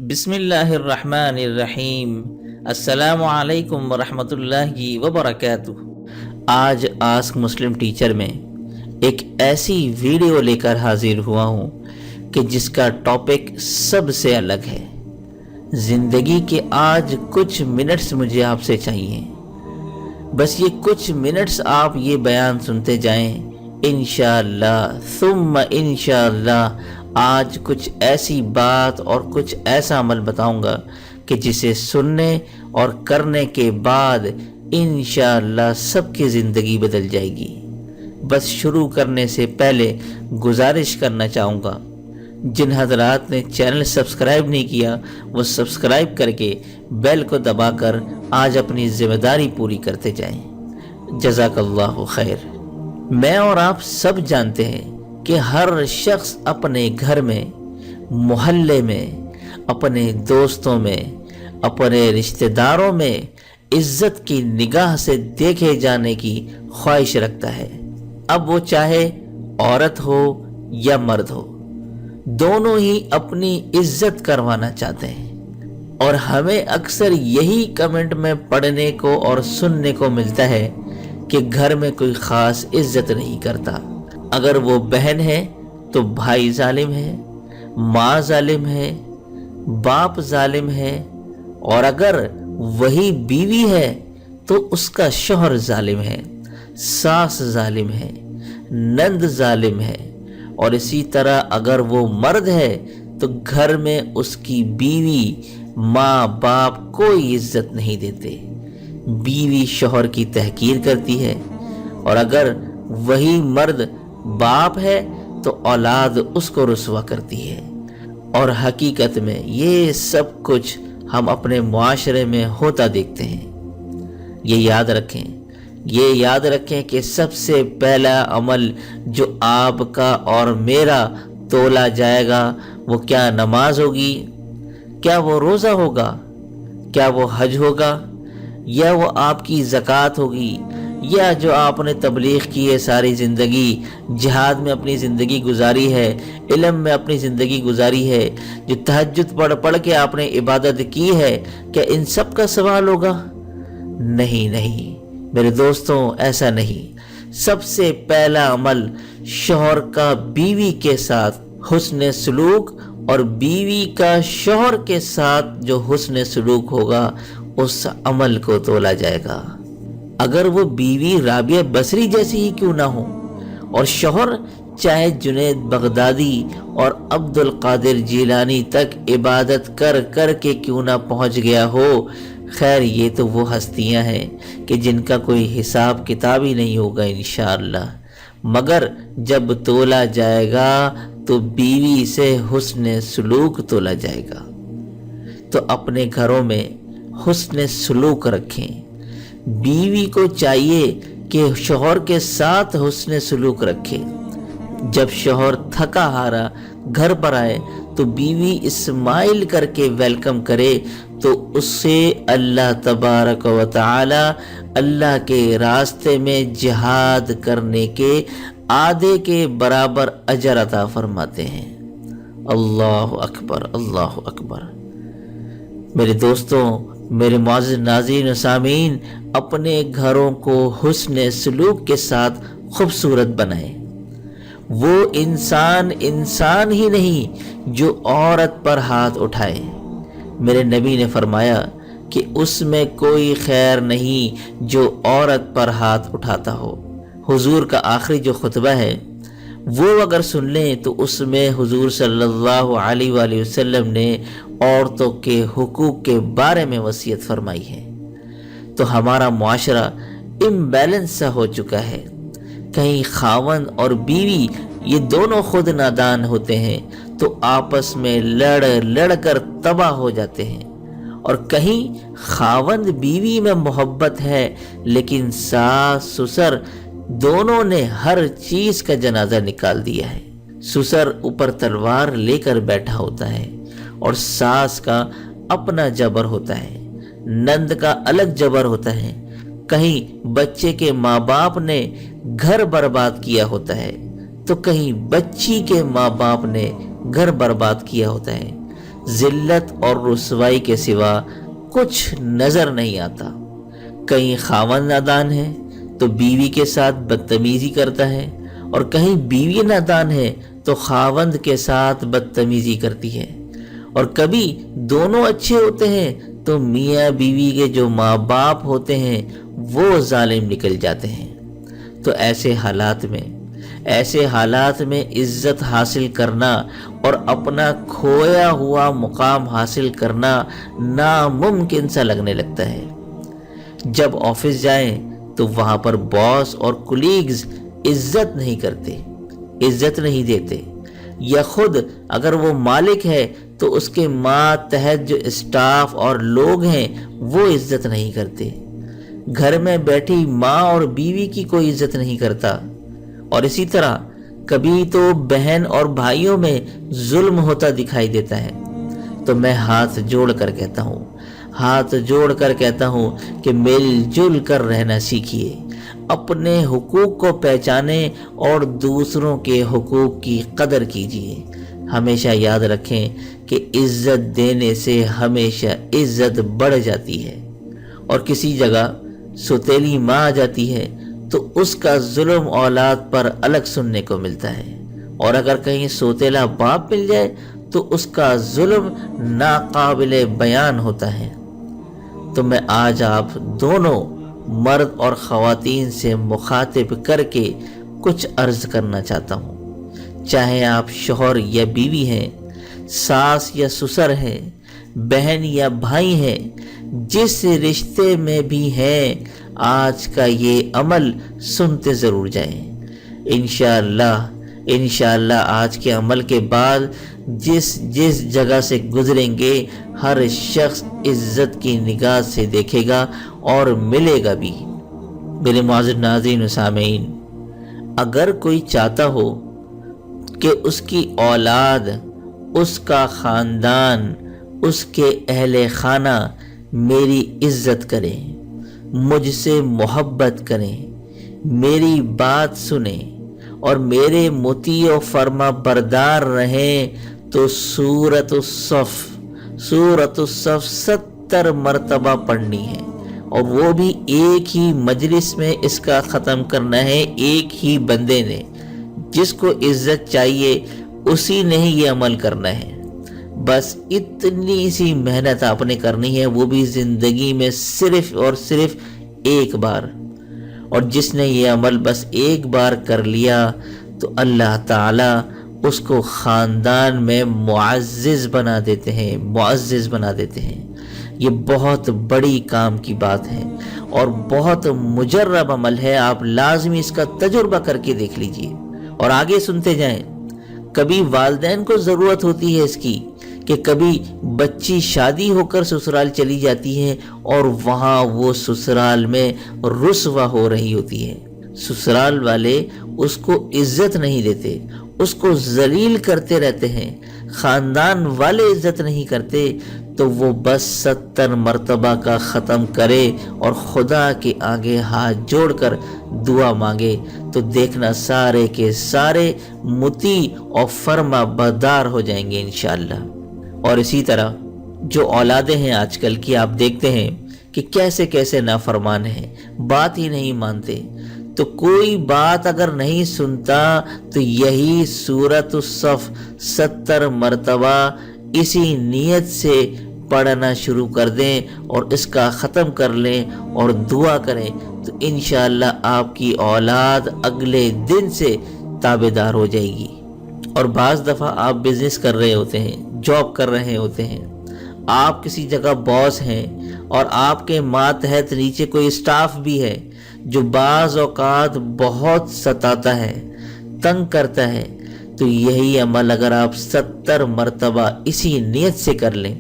بسم اللہ الرحمن الرحیم۔ السلام علیکم ورحمۃ اللہ وبرکاتہ۔ آج آسک مسلم ٹیچر میں ایک ایسی ویڈیو لے کر حاضر ہوا ہوں کہ جس کا ٹاپک سب سے الگ ہے۔ زندگی کے آج کچھ منٹس مجھے آپ سے چاہیے، بس یہ کچھ منٹس آپ یہ بیان سنتے جائیں، انشاءاللہ ثم انشاءاللہ آج کچھ ایسی بات اور کچھ ایسا عمل بتاؤں گا کہ جسے سننے اور کرنے کے بعد انشاءاللہ سب کی زندگی بدل جائے گی۔ بس شروع کرنے سے پہلے گزارش کرنا چاہوں گا، جن حضرات نے چینل سبسکرائب نہیں کیا وہ سبسکرائب کر کے بیل کو دبا کر آج اپنی ذمہ داری پوری کرتے جائیں۔ جزاک اللہ خیر۔ میں اور آپ سب جانتے ہیں کہ ہر شخص اپنے گھر میں، محلے میں، اپنے دوستوں میں، اپنے رشتہ داروں میں عزت کی نگاہ سے دیکھے جانے کی خواہش رکھتا ہے، اب وہ چاہے عورت ہو یا مرد ہو، دونوں ہی اپنی عزت کروانا چاہتے ہیں۔ اور ہمیں اکثر یہی کمنٹ میں پڑھنے کو اور سننے کو ملتا ہے کہ گھر میں کوئی خاص عزت نہیں کرتا، اگر وہ بہن ہے تو بھائی ظالم ہے، ماں ظالم ہے، باپ ظالم ہے، اور اگر وہی بیوی ہے تو اس کا شوہر ظالم ہے، ساس ظالم ہے، نند ظالم ہے، اور اسی طرح اگر وہ مرد ہے تو گھر میں اس کی بیوی، ماں باپ کوئی عزت نہیں دیتے، بیوی شوہر کی تحقیر کرتی ہے، اور اگر وہی مرد باپ ہے تو اولاد اس کو رسوا کرتی ہے۔ اور حقیقت میں یہ سب کچھ ہم اپنے معاشرے میں ہوتا دیکھتے ہیں۔ یہ یاد رکھیں کہ سب سے پہلا عمل جو آپ کا اور میرا تولا جائے گا وہ کیا نماز ہوگی، کیا وہ روزہ ہوگا، کیا وہ حج ہوگا، یا وہ آپ کی زکوٰۃ ہوگی، یا جو آپ نے تبلیغ کی ہے ساری زندگی، جہاد میں اپنی زندگی گزاری ہے، علم میں اپنی زندگی گزاری ہے، جو تہجد پڑھ کے آپ نے عبادت کی ہے، کیا ان سب کا سوال ہوگا؟ نہیں میرے دوستوں، ایسا نہیں۔ سب سے پہلا عمل شوہر کا بیوی کے ساتھ حسن سلوک، اور بیوی کا شوہر کے ساتھ جو حسن سلوک ہوگا اس عمل کو تولا جائے گا۔ اگر وہ بیوی رابعہ بصری جیسی ہی کیوں نہ ہو، اور شوہر چاہے جنید بغدادی اور عبد القادر جیلانی تک عبادت کر کے کیوں نہ پہنچ گیا ہو، خیر یہ تو وہ ہستیاں ہیں کہ جن کا کوئی حساب کتاب ہی نہیں ہوگا انشاءاللہ، مگر جب تولا جائے گا تو بیوی سے حسن سلوک تولا جائے گا۔ تو اپنے گھروں میں حسن سلوک رکھیں۔ بیوی کو چاہیے کہ شوہر کے ساتھ حسن سلوک رکھے۔ جب شوہر تھکا ہارا گھر پر آئے تو بیوی اسمائل کر کے ویلکم کرے تو اسے اللہ تبارک و تعالی اللہ کے راستے میں جہاد کرنے کے آدھے کے برابر اجر عطا فرماتے ہیں۔ اللہ اکبر، اللہ اکبر۔ میرے دوستوں، میرے معزز ناظرین و سامعین، اپنے گھروں کو حسن سلوک کے ساتھ خوبصورت بنائیں۔ وہ انسان ہی نہیں جو عورت پر ہاتھ اٹھائے۔ میرے نبی نے فرمایا کہ اس میں کوئی خیر نہیں جو عورت پر ہاتھ اٹھاتا ہو۔ حضور کا آخری جو خطبہ ہے وہ اگر سن لیں تو اس میں حضور صلی اللہ علیہ وآلہ وسلم نے عورتوں کے حقوق کے بارے میں وصیت فرمائی ہے۔ تو ہمارا معاشرہ امبیلنس سا ہو چکا ہے، کہیں خاوند اور بیوی یہ دونوں خود نادان ہوتے ہیں تو آپس میں لڑ کر تباہ ہو جاتے ہیں، اور کہیں خاوند بیوی میں محبت ہے لیکن ساس سسر دونوں نے ہر چیز کا جنازہ نکال دیا ہے۔ سسر اوپر تلوار لے کر بیٹھا ہوتا ہے اور ساس کا اپنا جبر ہوتا ہے، نند کا الگ جبر ہوتا ہے، کہیں بچے کے ماں باپ نے گھر برباد کیا ہوتا ہے تو کہیں بچی کے ماں باپ نے گھر برباد کیا ہوتا ہے۔ ذلت اور رسوائی کے سوا کچھ نظر نہیں آتا۔ کہیں خاوند نادان ہے تو بیوی کے ساتھ بدتمیزی کرتا ہے، اور کہیں بیوی نادان ہے تو خاوند کے ساتھ بدتمیزی کرتی ہے، اور کبھی دونوں اچھے ہوتے ہیں تو میاں بیوی کے جو ماں باپ ہوتے ہیں وہ ظالم نکل جاتے ہیں۔ تو ایسے حالات میں عزت حاصل کرنا اور اپنا کھویا ہوا مقام حاصل کرنا ناممکن سا لگنے لگتا ہے۔ جب آفس جائیں تو وہاں پر باس اور کولیگز عزت نہیں کرتے، عزت نہیں دیتے، یا خود اگر وہ مالک ہے تو اس کے ماتحت جو اسٹاف اور لوگ ہیں وہ عزت نہیں کرتے۔ گھر میں بیٹھی ماں اور بیوی کی کوئی عزت نہیں کرتا، اور اسی طرح کبھی تو بہن اور بھائیوں میں ظلم ہوتا دکھائی دیتا ہے۔ تو میں ہاتھ جوڑ کر کہتا ہوں کہ مل جل کر رہنا سیکھیے، اپنے حقوق کو پہچانے اور دوسروں کے حقوق کی قدر کیجیے۔ ہمیشہ یاد رکھیں کہ عزت دینے سے ہمیشہ عزت بڑھ جاتی ہے، اور کسی جگہ سوتیلی ماں آ جاتی ہے تو اس کا ظلم اولاد پر الگ سننے کو ملتا ہے، اور اگر کہیں سوتیلا باپ مل جائے تو اس کا ظلم ناقابل بیان ہوتا ہے۔ تو میں آج آپ دونوں مرد اور خواتین سے مخاطب کر کے کچھ عرض کرنا چاہتا ہوں، چاہے آپ شوہر یا بیوی ہیں، ساس یا سسر ہیں، بہن یا بھائی ہیں، جس رشتے میں بھی ہیں، آج کا یہ عمل سنتے ضرور جائیں۔ انشاءاللہ آج کے عمل کے بعد جس جگہ سے گزریں گے ہر شخص عزت کی نگاہ سے دیکھے گا اور ملے گا بھی۔ میرے معزز ناظرین و سامعین، اگر کوئی چاہتا ہو کہ اس کی اولاد، اس کا خاندان، اس کے اہل خانہ میری عزت کریں، مجھ سے محبت کریں، میری بات سنیں اور میرے مطیع و فرما بردار رہیں، تو سورۃ الصف 70 مرتبہ پڑھنی ہے، اور وہ بھی ایک ہی مجلس میں اس کا ختم کرنا ہے، ایک ہی بندے نے۔ جس کو عزت چاہیے اسی نے ہی یہ عمل کرنا ہے۔ بس اتنی سی محنت آپ نے کرنی ہے، وہ بھی زندگی میں صرف اور صرف ایک بار، اور جس نے یہ عمل بس ایک بار کر لیا تو اللہ تعالی اس کو خاندان میں معزز بنا دیتے ہیں۔ یہ بہت بڑی کام کی بات ہے اور بہت مجرب عمل ہے، آپ لازمی اس کا تجربہ کر کے دیکھ لیجئے اور آگے سنتے جائیں۔ کبھی والدین کو ضرورت ہوتی ہے اس کی کہ کبھی بچی شادی ہو کر سسرال چلی جاتی ہے اور وہاں وہ سسرال میں رسوا ہو رہی ہوتی ہے، سسرال والے اس کو عزت نہیں دیتے، اس کو ذلیل کرتے رہتے ہیں، خاندان والے عزت نہیں کرتے، تو وہ بس 70 مرتبہ کا ختم کرے اور خدا کے آگے ہاتھ جوڑ کر دعا مانگے، تو دیکھنا سارے کے سارے مطیع اور فرما بردار ہو جائیں گے انشاءاللہ۔ اور اسی طرح جو اولادیں ہیں آج کل کی، آپ دیکھتے ہیں کہ کیسے نافرمان ہیں، بات ہی نہیں مانتے، تو کوئی بات اگر نہیں سنتا تو یہی سورۃ الصف 70 مرتبہ اسی نیت سے پڑھنا شروع کر دیں اور اس کا ختم کر لیں اور دعا کریں، تو انشاءاللہ آپ کی اولاد اگلے دن سے تابعدار ہو جائے گی۔ اور بعض دفعہ آپ بزنس کر رہے ہوتے ہیں، جاب کر رہے ہوتے ہیں، آپ کسی جگہ باس ہیں اور آپ کے ماتحت نیچے کوئی اسٹاف بھی ہے جو بعض اوقات بہت ستاتا ہے، تنگ کرتا ہے، تو یہی عمل اگر آپ 70 مرتبہ اسی نیت سے کر لیں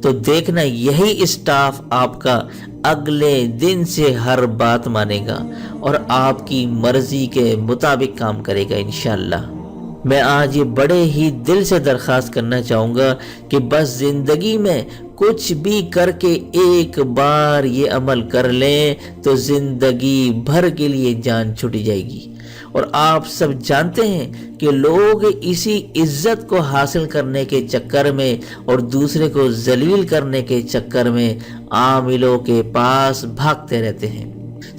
تو دیکھنا یہی اسٹاف آپ کا اگلے دن سے ہر بات مانے گا اور آپ کی مرضی کے مطابق کام کرے گا انشاءاللہ۔ میں آج یہ بڑے ہی دل سے درخواست کرنا چاہوں گا کہ بس زندگی میں کچھ بھی کر کے ایک بار یہ عمل کر لیں تو زندگی بھر کے لیے جان چھوٹ جائے گی، اور آپ سب جانتے ہیں کہ لوگ اسی عزت کو حاصل کرنے کے چکر میں اور دوسرے کو ذلیل کرنے کے چکر میں عاملوں کے پاس بھاگتے رہتے ہیں۔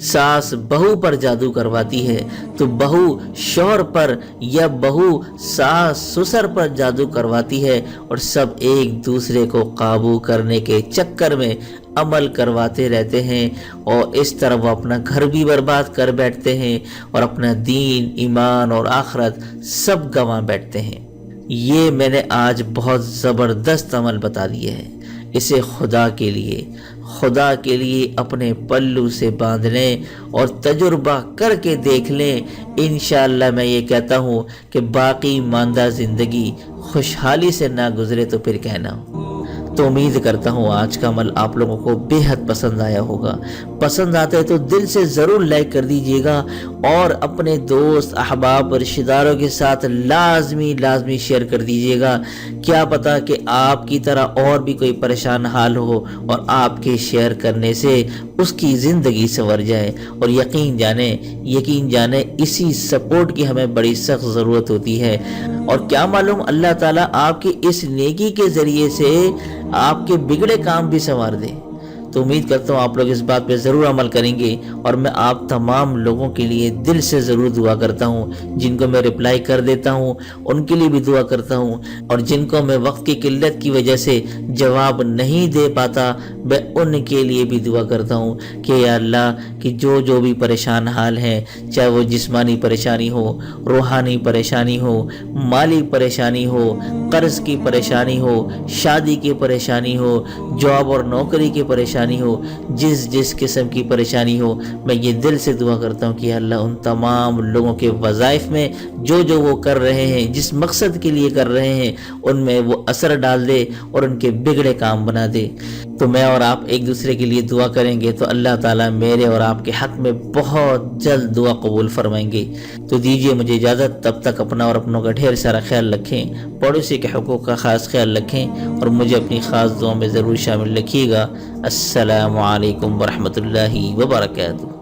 ساس بہو پر جادو کرواتی ہے تو بہو شوہر پر یا بہو ساس سسر پر جادو کرواتی ہے، اور سب ایک دوسرے کو قابو کرنے کے چکر میں عمل کرواتے رہتے ہیں، اور اس طرح وہ اپنا گھر بھی برباد کر بیٹھتے ہیں اور اپنا دین، ایمان اور آخرت سب گنوا بیٹھتے ہیں۔ یہ میں نے آج بہت زبردست عمل بتا دیا ہے، اسے خدا کے لیے اپنے پلو سے باندھ لیں اور تجربہ کر کے دیکھ لیں۔ انشاءاللہ میں یہ کہتا ہوں کہ باقی ماندہ زندگی خوشحالی سے نہ گزرے تو پھر کہنا ہو۔ تو امید کرتا ہوں آج کا عمل آپ لوگوں کو بے حد پسند آیا ہوگا۔ پسند آتا ہے تو دل سے ضرور لائک کر دیجیے گا، اور اپنے دوست احباب اور رشتہ داروں کے ساتھ لازمی شیئر کر دیجیے گا۔ کیا پتا کہ آپ کی طرح اور بھی کوئی پریشان حال ہو اور آپ کے شیئر کرنے سے اس کی زندگی سنور جائے۔ اور یقین جانیں اسی سپورٹ کی ہمیں بڑی سخت ضرورت ہوتی ہے، اور کیا معلوم اللہ تعالیٰ آپ کی اس نیکی کے ذریعے سے آپ کے بگڑے کام بھی سنوار دے۔ تو امید کرتا ہوں آپ لوگ اس بات پہ ضرور عمل کریں گے، اور میں آپ تمام لوگوں کے لیے دل سے ضرور دعا کرتا ہوں۔ جن کو میں رپلائی کر دیتا ہوں ان کے لیے بھی دعا کرتا ہوں، اور جن کو میں وقت کی قلت کی وجہ سے جواب نہیں دے پاتا میں ان کے لیے بھی دعا کرتا ہوں کہ یا اللہ کہ جو بھی پریشان حال ہیں، چاہے وہ جسمانی پریشانی ہو، روحانی پریشانی ہو، مالی پریشانی ہو، قرض کی پریشانی ہو، شادی کی پریشانی ہو، جاب اور نوکری کی پریشانی ہو، جس قسم کی پریشانی ہو، میں یہ دل سے دعا کرتا ہوں کہ اللہ ان تمام لوگوں کے وظائف میں جو وہ کر رہے ہیں، جس مقصد کے لیے کر رہے ہیں، ان میں وہ اثر ڈال دے اور ان کے بگڑے کام بنا دے۔ تو میں اور آپ ایک دوسرے کے لیے دعا کریں گے تو اللہ تعالیٰ میرے اور آپ کے حق میں بہت جلد دعا قبول فرمائیں گے۔ تو دیجیے مجھے اجازت، تب تک اپنا اور اپنوں کا ڈھیر سارا خیال رکھیں، پڑوسی کے حقوق کا خاص خیال رکھیں، اور مجھے اپنی خاص دعاؤں میں ضرور شامل رکھیے گا۔ السلام علیکم ورحمۃ اللہ وبرکاتہ۔